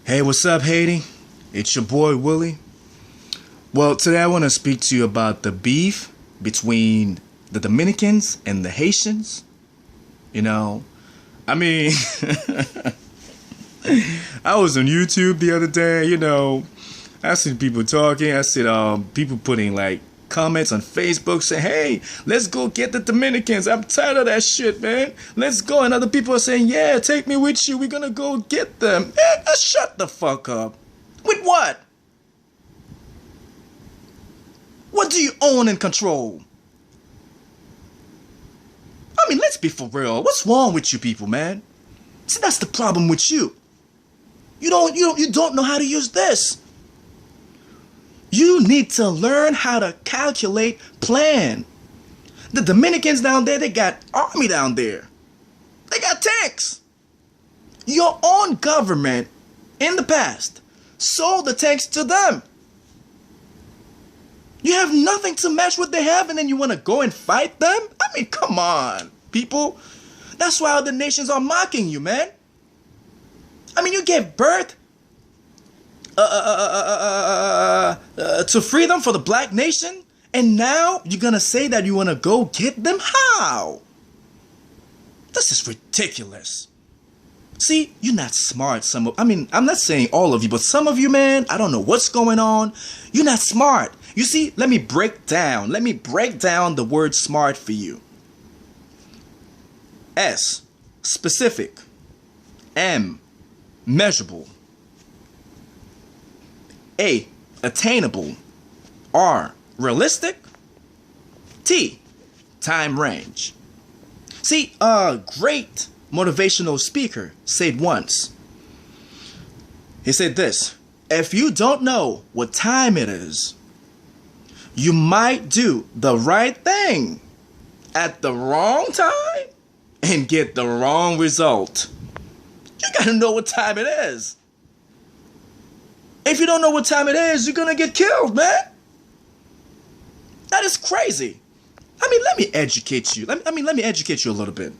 Hey, what's up, Haiti? It's your boy, Willie. Well, today I want to speak to you about the beef between the Dominicans and the Haitians. You know, I mean, I was on YouTube the other day, I seen people talking. I seen people putting like comments on Facebook saying, hey, let's go get the Dominicans. I'm tired of that shit, man. Let's go. And other people are saying, yeah, take me with you. We're going to go get them. Shut the fuck up. With what? What do you own and control? I mean, let's be for real. What's wrong with you people, man? See, that's the problem with you. You don't know how to use this. You need to learn how to calculate, plan. The Dominicans down there, they got army down there. They got tanks. Your own government in the past sold the tanks to them. You have nothing to match what they have, and then you want to go and fight them? I mean, come on, people. That's why other nations are mocking you, man. I mean, you gave birth to freedom for the black nation, and now you're gonna say that you want to go get them? How? This is ridiculous. See, you're not smart. I'm not saying all of you, but some of you, man, I don't know what's going on. You're not smart. You see, let me break down the word smart for you. S, specific. M, measurable. A, attainable. R, realistic. T, time range. See, a great motivational speaker said once, he said this: if you don't know what time it is, you might do the right thing at the wrong time and get the wrong result. You gotta know what time it is. If you don't know what time it is, you're gonna get killed, man. That is crazy. I mean, let me educate you. Let me educate you a little bit.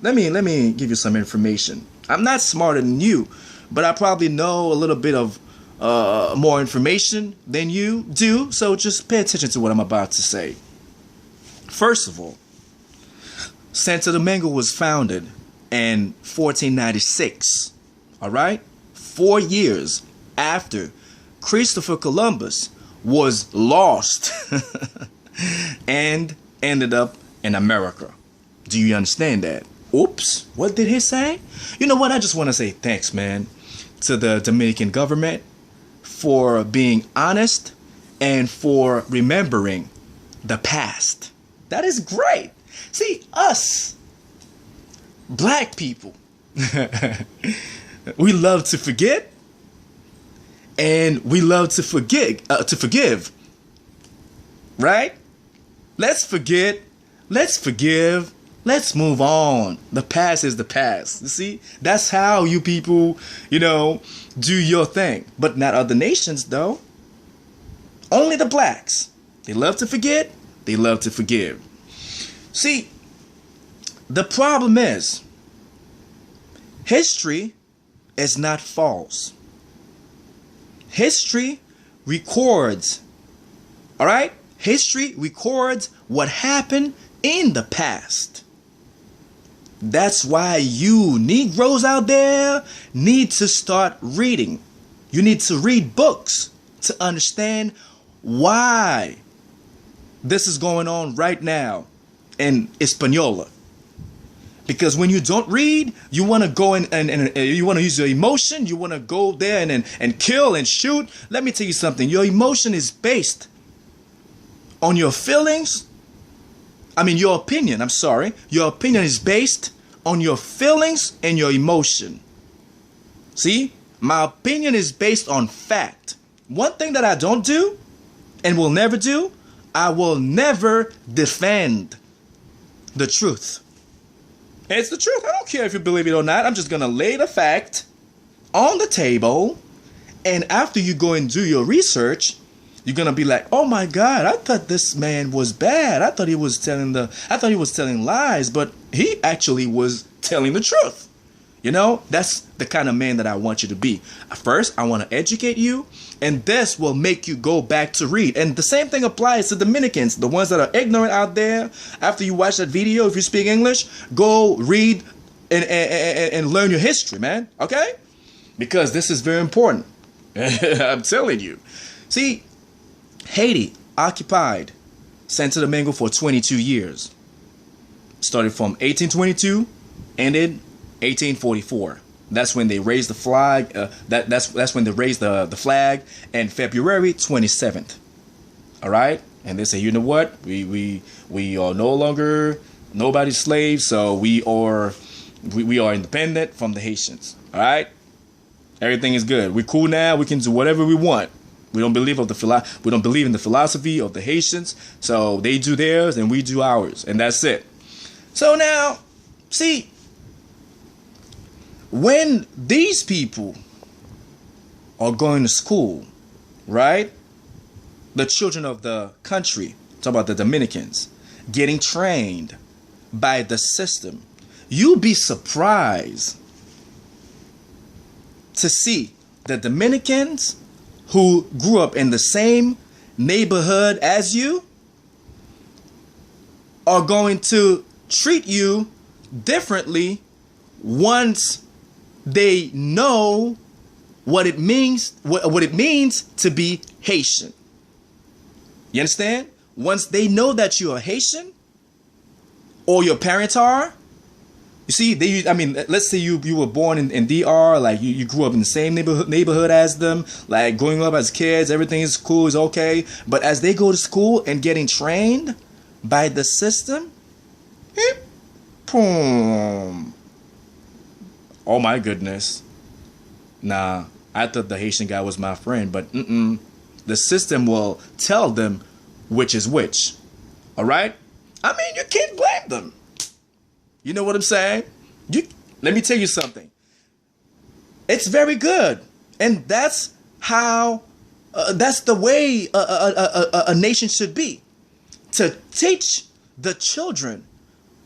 Let me give you some information. I'm not smarter than you, but I probably know a little bit of more information than you do. So just pay attention to what I'm about to say. First of all, Santo Domingo was founded in 1496. All right, 4 years after Christopher Columbus was lost and ended up in America. Do you understand that? Oops, what did he say? You know what? I just want to say thanks, man, to the Dominican government for being honest and for remembering the past. That is great. See, us, black people, we love to forget. And we love to forgive, right? Let's forget, let's forgive, let's move on. The past is the past. You see, that's how you people, do your thing. But not other nations, though. Only the blacks. They love to forget, they love to forgive. See, the problem is, history is not false. History records, all right? History records what happened in the past. That's why you Negroes out there need to start reading. You need to read books to understand why this is going on right now in Hispaniola. Because when you don't read, you want to go and you want to use your emotion. You want to go there and kill and shoot. Let me tell you something. Your emotion is based on your feelings. Your opinion. I'm sorry. Your opinion is based on your feelings and your emotion. See, my opinion is based on fact. One thing that I don't do and will never do, I will never defend the truth. It's the truth. I don't care if you believe it or not. I'm just going to lay the fact on the table. And after you go and do your research, you're going to be like, oh my God, I thought this man was bad. I thought he was telling lies, but he actually was telling the truth. You know, that's the kind of man that I want you to be. First, I want to educate you, and this will make you go back to read. And the same thing applies to Dominicans, the ones that are ignorant out there. After you watch that video, if you speak English, go read and learn your history, man. Okay? Because this is very important. I'm telling you. See, Haiti occupied Santo Domingo for 22 years. Started from 1822, ended 1844. That's when they raised the flag. That's when they raised the flag, and February 27th. All right, and they say, you know what? We are no longer nobody's slaves, so we are independent from the Haitians. All right, everything is good. We're cool now. We can do whatever we want. We don't believe in the philosophy of the Haitians, so they do theirs and we do ours, and that's it. So now, see, when these people are going to school, right? The children of the country, talk about the Dominicans, getting trained by the system, you'll be surprised to see the Dominicans who grew up in the same neighborhood as you are going to treat you differently once they know what it means to be Haitian. You understand? Once they know that you're Haitian, or your parents are, you see, let's say you were born in DR, like you grew up in the same neighborhood as them, like growing up as kids, everything is cool, is okay. But as they go to school and getting trained by the system, boom. Oh my goodness. Nah, I thought the Haitian guy was my friend, but the system will tell them which is which. All right? I mean, you can't blame them. You know what I'm saying? Let me tell you something. It's very good. And that's how, that's the way a nation should be. To teach the children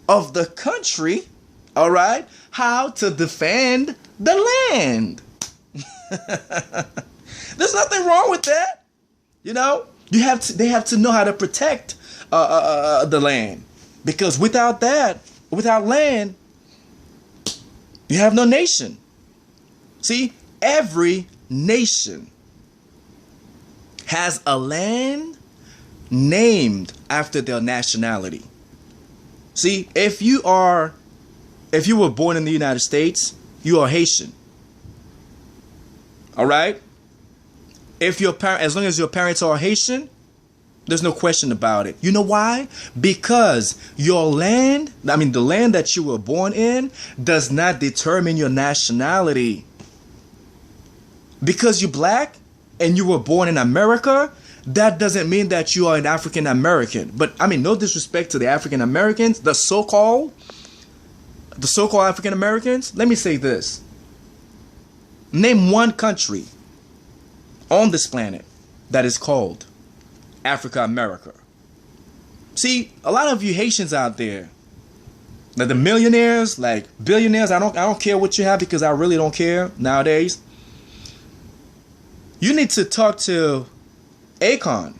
of the country, all right, how to defend the land. There's nothing wrong with that. You know, they have to know how to protect the land, because without land, you have no nation. See, every nation has a land named after their nationality. See, if you were born in the United States, you are Haitian. All right? As long as your parents are Haitian, there's no question about it. You know why? Because your land, the land that you were born in, does not determine your nationality. Because you're black and you were born in America, that doesn't mean that you are an African American. But no disrespect to the African Americans, the so-called African Americans. Let me say this. Name one country on this planet that is called Africa America. See, a lot of you Haitians out there, like the millionaires, like billionaires, I don't care what you have, because I really don't care nowadays. You need to talk to Akon,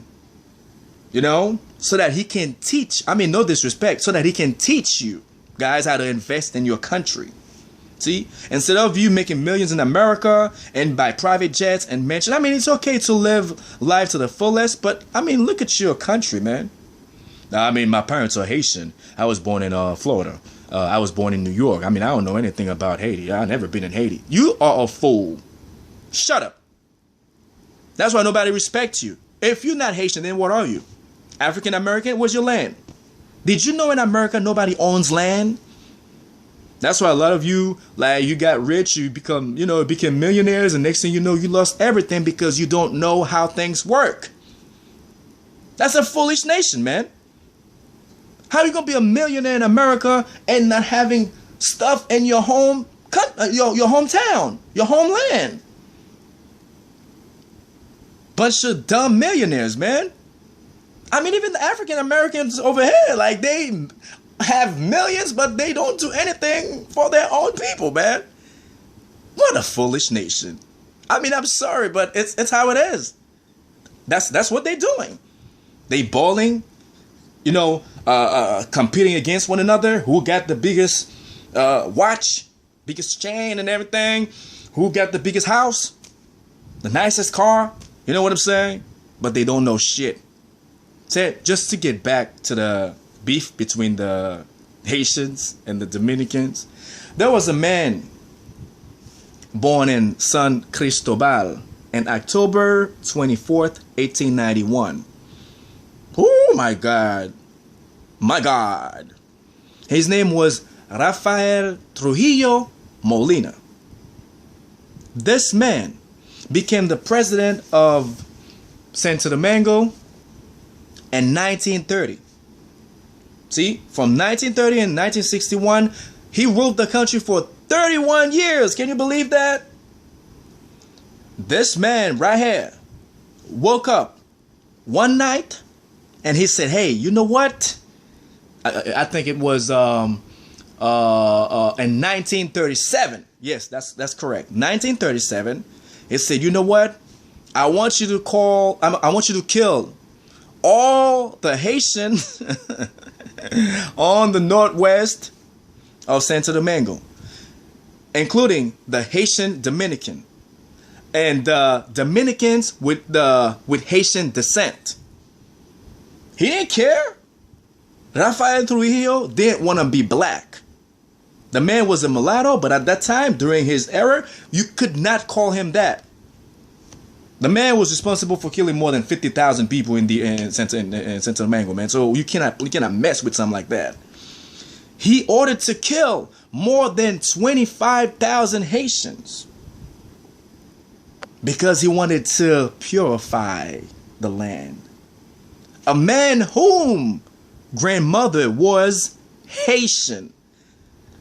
so that he can teach, no disrespect, so that he can teach you guys how to invest in your country. See, instead of you making millions in America and buy private jets and mansions, it's okay to live life to the fullest, but look at your country, man. My parents are Haitian. I was born in Florida. I was born in New York. I don't know anything about Haiti. I've never been in Haiti. You are a fool. Shut up. That's why nobody respects you. If you're not Haitian, then what are you? African American? Where's your land? Did you know in America nobody owns land? That's why a lot of you, like, you got rich, you became millionaires, and next thing you know, you lost everything because you don't know how things work. That's a foolish nation, man. How are you gonna be a millionaire in America and not having stuff in your home, your hometown, your homeland? Bunch of dumb millionaires, man. Even the African Americans over here, like, they have millions, but they don't do anything for their own people, man. What a foolish nation. I mean, I'm sorry, but it's how it is. That's what they're doing. They bowling, competing against one another. Who got the biggest watch, biggest chain and everything? Who got the biggest house? The nicest car? You know what I'm saying? But they don't know shit. So just to get back to the beef between the Haitians and the Dominicans, there was a man born in San Cristobal on October 24th, 1891. Oh my God. My God. His name was Rafael Trujillo Molina. This man became the president of Santo Domingo in 1930. See, from 1930 and 1961, he ruled the country for 31 years. Can you believe that? This man right here woke up one night and he said, hey, you know what? I think it was in 1937. Yes, that's correct. 1937. He said, you know what? I want you to kill all the Haitians on the northwest of Santo Domingo, including the Haitian Dominican and the Dominicans with Haitian descent. He didn't care. Rafael Trujillo didn't want to be black. The man was a mulatto, but at that time, during his era, you could not call him that. The man was responsible for killing more than 50,000 people in Santo Domingo, man. So you cannot mess with something like that. He ordered to kill more than 25,000 Haitians because he wanted to purify the land. A man whom grandmother was Haitian.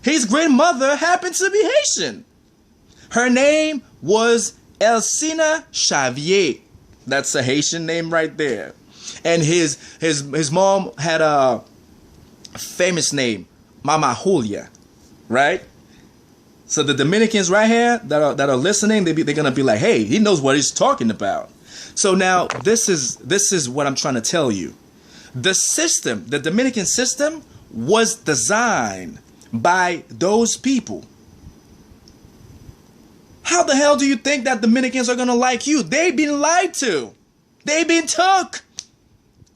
His grandmother happened to be Haitian. Her name was Elsina Xavier. That's a Haitian name right there. And his mom had a famous name, Mama Julia, right? So the Dominicans right here that are listening, they're gonna be like, hey, he knows what he's talking about. So now this is what I'm trying to tell you. The system, the Dominican system, was designed by those people. How the hell do you think that Dominicans are gonna like you? They've been lied to. They've been took.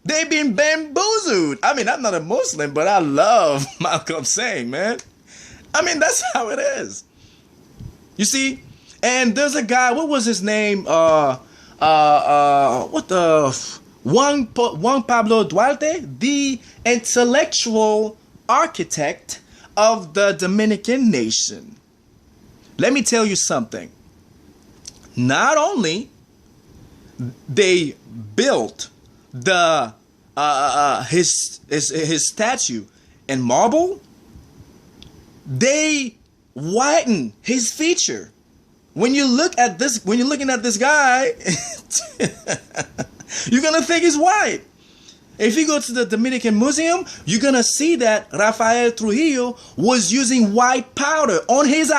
They've been bamboozled. I mean, I'm not a Muslim, but I love Malcolm saying, man. I mean, that's how it is. You see? And there's a guy, what was his name? Juan Pablo Duarte, the intellectual architect of the Dominican nation. Let me tell you something. Not only they built his statue in marble, they whitened his feature. When you're looking at this guy, you're gonna think he's white. If you go to the Dominican Museum, you're gonna see that Rafael Trujillo was using white powder on his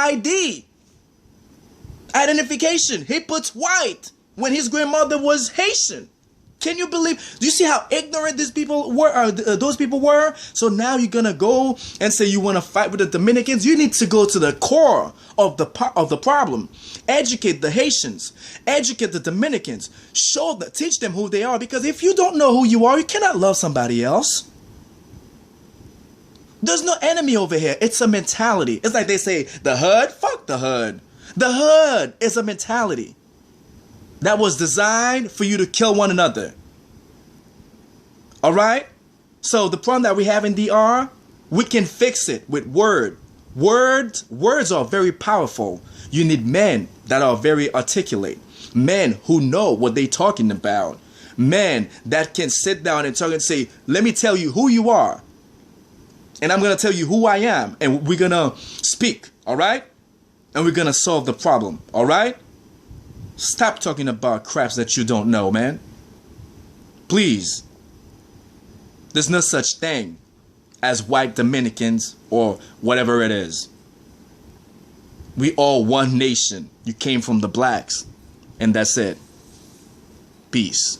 identification. He puts white when his grandmother was Haitian. Can you believe? Do you see how ignorant these people were? Those people were. So now you're gonna go and say you want to fight with the Dominicans. You need to go to the core of the problem. Educate the Haitians. Educate the Dominicans. Teach them who they are. Because if you don't know who you are, you cannot love somebody else. There's no enemy over here. It's a mentality. It's like they say, the hood. Fuck the hood. The hood is a mentality that was designed for you to kill one another. All right? So the problem that we have in DR, we can fix it with words. Words are very powerful. You need men that are very articulate. Men who know what they're talking about. Men that can sit down and talk and say, let me tell you who you are. And I'm going to tell you who I am. And we're going to speak. All right? And we're going to solve the problem. All right? Stop talking about craps that you don't know, man. Please. There's no such thing as white Dominicans or whatever it is. We all one nation. You came from the blacks. And that's it. Peace.